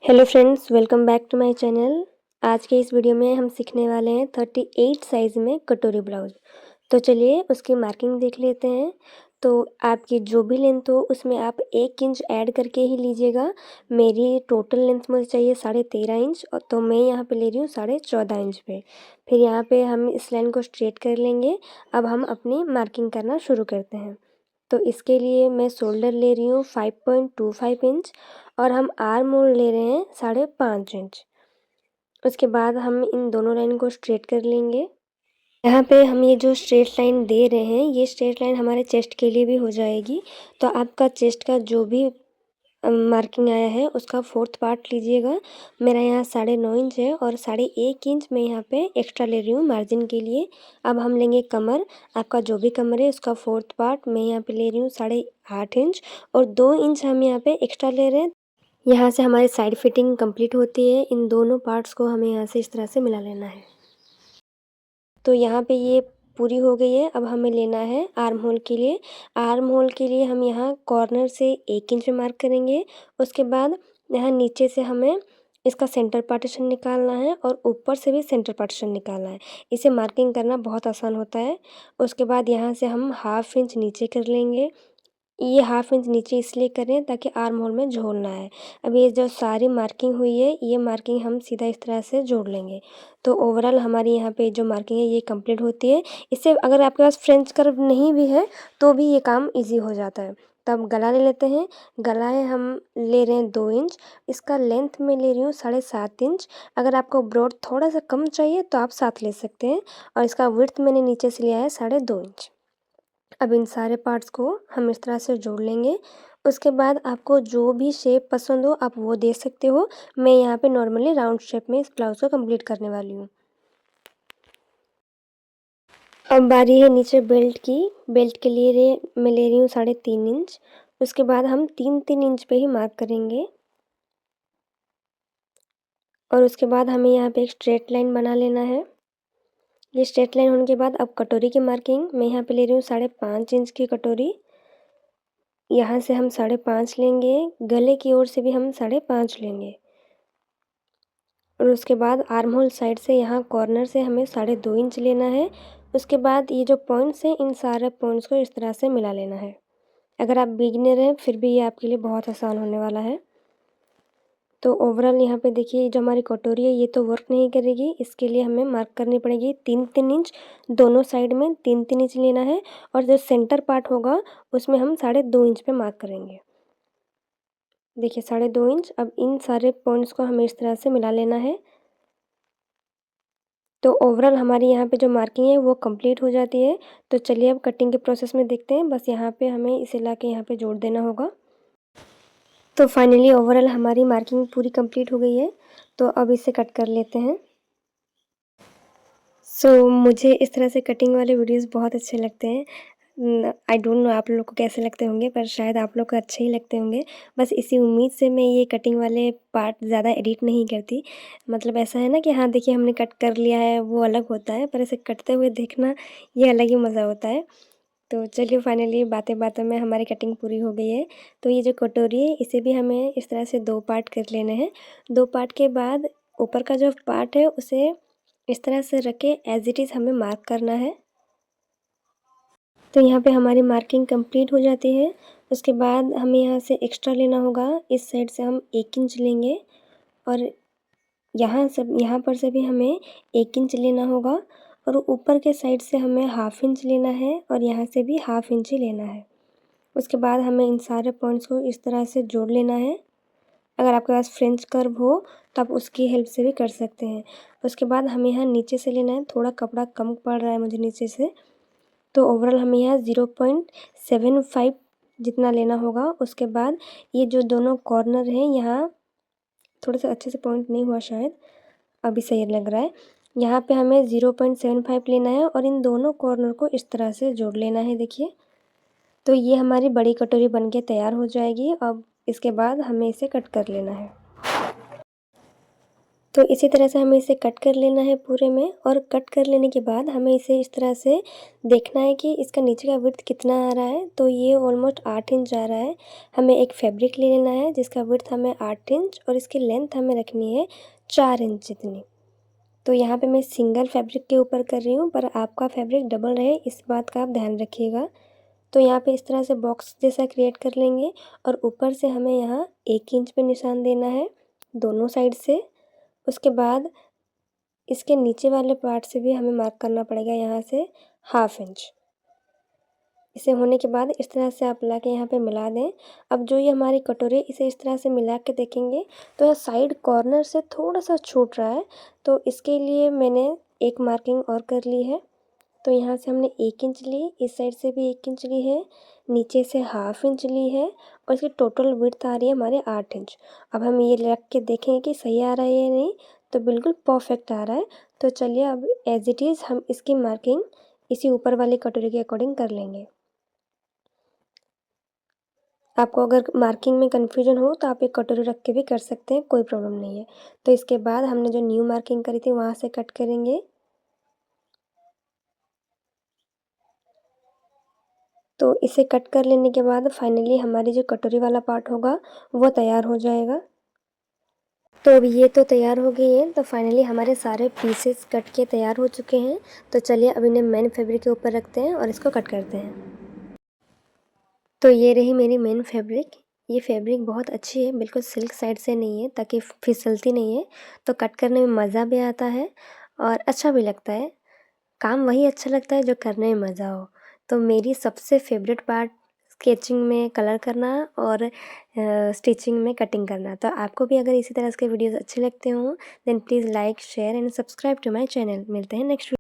Hello friends, welcome back to my channel. आज के इस वीडियो में हम सीखने वाले हैं 38 साइज़ में कटोरी ब्लाउज़। तो चलिए उसकी मार्किंग देख लेते हैं। तो आपकी जो भी लेंथ हो उसमें आप 1 इंच ऐड करके ही लीजिएगा। मेरी टोटल लेंथ मुझे चाहिए 13.5 इंच और तो मैं यहाँ पे ले रही हूँ 14.5 इंच पे। फिर यहाँ पे हम इस लाइन को स्ट्रेट कर लेंगे। अब हम अपनी मार्किंग करना शुरू करते हैं। तो इसके लिए मैं शोल्डर ले रही हूँ 5.25 इंच और हम आर्म होल ले रहे हैं 5.5 इंच। उसके बाद हम इन दोनों लाइन को स्ट्रेट कर लेंगे। यहाँ पे हम ये जो स्ट्रेट लाइन दे रहे हैं, ये स्ट्रेट लाइन हमारे चेस्ट के लिए भी हो जाएगी। तो आपका चेस्ट का जो भी मार्किंग आया है उसका 4th पार्ट लीजिएगा। मेरा यहाँ 9.5 इंच है और 1.5 इंच मैं यहाँ पे एक्स्ट्रा ले रही हूँ मार्जिन के लिए। अब हम लेंगे कमर। आपका जो भी कमर है उसका 4th पार्ट मैं यहाँ पे ले रही हूँ 8.5 इंच और 2 इंच हम यहाँ पे एक्स्ट्रा ले रहे हैं। यहाँ से हमारी साइड फिटिंग कंप्लीट होती है। इन दोनों पार्ट्स को हमें यहाँ से इस तरह से मिला लेना है। तो यहाँ पे ये पूरी हो गई है। अब हमें लेना है आर्म होल के लिए। आर्म होल के लिए हम यहाँ कॉर्नर से 1 इंच में मार्क करेंगे। उसके बाद यहाँ नीचे से हमें इसका सेंटर पार्टीशन निकालना है और ऊपर से भी सेंटर पार्टीशन निकालना है। इसे मार्किंग करना बहुत आसान होता है। उसके बाद यहाँ से हम 1/2 इंच नीचे कर लेंगे। ये 1/2 इंच नीचे इसलिए कर रहे हैं ताकि आर्म होल में झोल ना आए। अब ये जो सारी मार्किंग हुई है, ये मार्किंग हम सीधा इस तरह से जोड़ लेंगे। तो ओवरऑल हमारी यहाँ पे जो मार्किंग है ये कंप्लीट होती है। इससे अगर आपके पास फ्रेंच कर्व नहीं भी है तो भी ये काम ईज़ी हो जाता है। तब गला ले लेते हैं। गला है हम ले रहे हैं 2 इंच। इसका लेंथ मैं ले रही हूँ 7.5 इंच। अगर आपको ब्रॉड थोड़ा सा कम चाहिए तो आप 7 ले सकते हैं और इसका विड्थ मैंने नीचे से लिया है 2.5 इंच। अब इन सारे पार्ट्स को हम इस तरह से जोड़ लेंगे। उसके बाद आपको जो भी शेप पसंद हो आप वो दे सकते हो। मैं यहाँ पे नॉर्मली राउंड शेप में इस ब्लाउज़ को कंप्लीट करने वाली हूँ। अब बारी है नीचे बेल्ट की। बेल्ट के लिए मैं ले रही हूँ 3.5 इंच। उसके बाद हम 3-3 इंच पे ही मार्क करेंगे और उसके बाद हमें यहाँ पे एक स्ट्रेट लाइन बना लेना है। ये स्ट्रेट लाइन होने के बाद अब कटोरी की मार्किंग मैं यहाँ पे ले रही हूँ 5.5 इंच की कटोरी। यहाँ से हम 5.5 लेंगे। गले की ओर से भी हम 5.5 लेंगे और उसके बाद आर्म होल साइड से यहाँ कॉर्नर से हमें 2.5 इंच लेना है। उसके बाद ये जो पॉइंट्स हैं इन सारे पॉइंट्स को इस तरह से मिला लेना है। अगर आप बिगिनर हैं फिर भी ये आपके लिए बहुत आसान होने वाला है। तो ओवरऑल यहाँ पे देखिए जो हमारी कटोरी है ये तो वर्क नहीं करेगी। इसके लिए हमें मार्क करनी पड़ेगी 3-3 इंच। दोनों साइड में 3-3 इंच लेना है और जो सेंटर पार्ट होगा उसमें हम 2.5 इंच पे मार्क करेंगे। देखिए 2.5 इंच। अब इन सारे पॉइंट्स को हमें इस तरह से मिला लेना है। तो ओवरऑल हमारी यहाँ पे जो मार्किंग है वो कंप्लीट हो जाती है। तो चलिए अब कटिंग के प्रोसेस में देखते हैं। बस यहाँ पे हमें इसे लाके यहाँ पे जोड़ देना होगा। तो फाइनली ओवरऑल हमारी मार्किंग पूरी कंप्लीट हो गई है। तो अब इसे कट कर लेते हैं। मुझे इस तरह से कटिंग वाले वीडियोस बहुत अच्छे लगते हैं। आई डोंट नो आप लोगों को कैसे लगते होंगे पर शायद आप लोग को अच्छे ही लगते होंगे। बस इसी उम्मीद से मैं ये कटिंग वाले पार्ट ज़्यादा एडिट नहीं करती। मतलब ऐसा है ना कि हाँ देखिए हमने कट कर लिया है वो अलग होता है, पर इसे कटते हुए देखना ये अलग ही मज़ा होता है। तो चलिए फाइनली बातें-बातों में हमारी कटिंग पूरी हो गई है। तो ये जो कटोरी है इसे भी हमें इस तरह से 2 पार्ट कर लेने हैं। 2 पार्ट के बाद ऊपर का जो पार्ट है उसे इस तरह से रख के एज़ इट इज़ हमें मार्क करना है। तो यहाँ पे हमारी मार्किंग कंप्लीट हो जाती है। उसके बाद हमें यहाँ से एक्स्ट्रा लेना होगा। इस साइड से हम 1 इंच लेंगे और यहाँ पर से भी हमें 1 इंच लेना होगा और ऊपर के साइड से हमें 1/2 इंच लेना है और यहाँ से भी 1/2 इंच ही लेना है। उसके बाद हमें इन सारे पॉइंट्स को इस तरह से जोड़ लेना है। अगर आपके पास फ्रेंच कर्व हो तो आप उसकी हेल्प से भी कर सकते हैं। उसके बाद हमें यहाँ नीचे से लेना है। थोड़ा कपड़ा कम पड़ रहा है मुझे नीचे से। तो ओवरऑल हमें यहाँ 0.75 जितना लेना होगा। उसके बाद ये जो दोनों कॉर्नर हैं यहाँ थोड़ा सा अच्छे से पॉइंट नहीं हुआ शायद, अभी सही लग रहा है। यहाँ पे हमें 0.75 लेना है और इन दोनों कॉर्नर को इस तरह से जोड़ लेना है। देखिए तो ये हमारी बड़ी कटोरी बन के तैयार हो जाएगी। अब इसके बाद हमें इसे कट कर लेना है। तो इसी तरह से हमें इसे कट कर लेना है पूरे में, और कट कर लेने के बाद हमें इसे इस तरह से देखना है कि इसका नीचे का विड्थ कितना आ रहा है। तो ये ऑलमोस्ट 8 इंच आ रहा है। हमें एक फैब्रिक ले लेना है जिसका विड्थ हमें 8 इंच और इसकी लेंथ हमें रखनी है 4 इंच जितनी। तो यहाँ पे मैं सिंगल फैब्रिक के ऊपर कर रही हूँ, पर आपका फैब्रिक डबल रहे इस बात का आप ध्यान रखिएगा। तो यहाँ पे इस तरह से बॉक्स जैसा क्रिएट कर लेंगे, और ऊपर से हमें यहाँ 1 इंच पे निशान देना है दोनों साइड से। उसके बाद इसके नीचे वाले पार्ट से भी हमें मार्क करना पड़ेगा यहाँ से 1/2 इंच। इसे होने के बाद इस तरह से आप ला के यहाँ पे मिला दें। अब जो ये हमारी कटोरी, इसे इस तरह से मिला के देखेंगे तो यहाँ साइड कॉर्नर से थोड़ा सा छूट रहा है। तो इसके लिए मैंने एक मार्किंग और कर ली है। तो यहाँ से हमने 1 इंच ली, इस साइड से भी 1 इंच ली है, नीचे से 1/2 इंच ली है, और इसकी टोटल विड्थ आ रही है हमारे 8 इंच। अब हम ये रख के देखेंगे कि सही आ रहा है या नहीं। तो बिल्कुल परफेक्ट आ रहा है। तो चलिए अब एज इट इज़ हम इसकी मार्किंग इसी ऊपर वाली कटोरी के अकॉर्डिंग कर लेंगे। आपको अगर मार्किंग में कन्फ्यूजन हो तो आप एक कटोरी रख के भी कर सकते हैं, कोई प्रॉब्लम नहीं है। तो इसके बाद हमने जो न्यू मार्किंग करी थी वहाँ से कट करेंगे। तो इसे कट कर लेने के बाद फाइनली हमारी जो कटोरी वाला पार्ट होगा वो तैयार हो जाएगा। तो अब ये तो तैयार हो गई है। तो फाइनली हमारे सारे पीसेस कट के तैयार हो चुके हैं। तो चलिए अब इन्हें मेन फैब्रिक के ऊपर रखते हैं और इसको कट करते हैं। तो ये रही मेरी मेन फैब्रिक। ये फैब्रिक बहुत अच्छी है, बिल्कुल सिल्क साइड से नहीं है ताकि फिसलती नहीं है। तो कट करने में मज़ा भी आता है और अच्छा भी लगता है। काम वही अच्छा लगता है जो करने में मज़ा हो। तो मेरी सबसे फेवरेट पार्ट स्केचिंग में कलर करना और स्टिचिंग में कटिंग करना। तो आपको भी अगर इसी तरह के वीडियोस अच्छे लगते हों then please like share and subscribe to my channel. मिलते हैं नेक्स्ट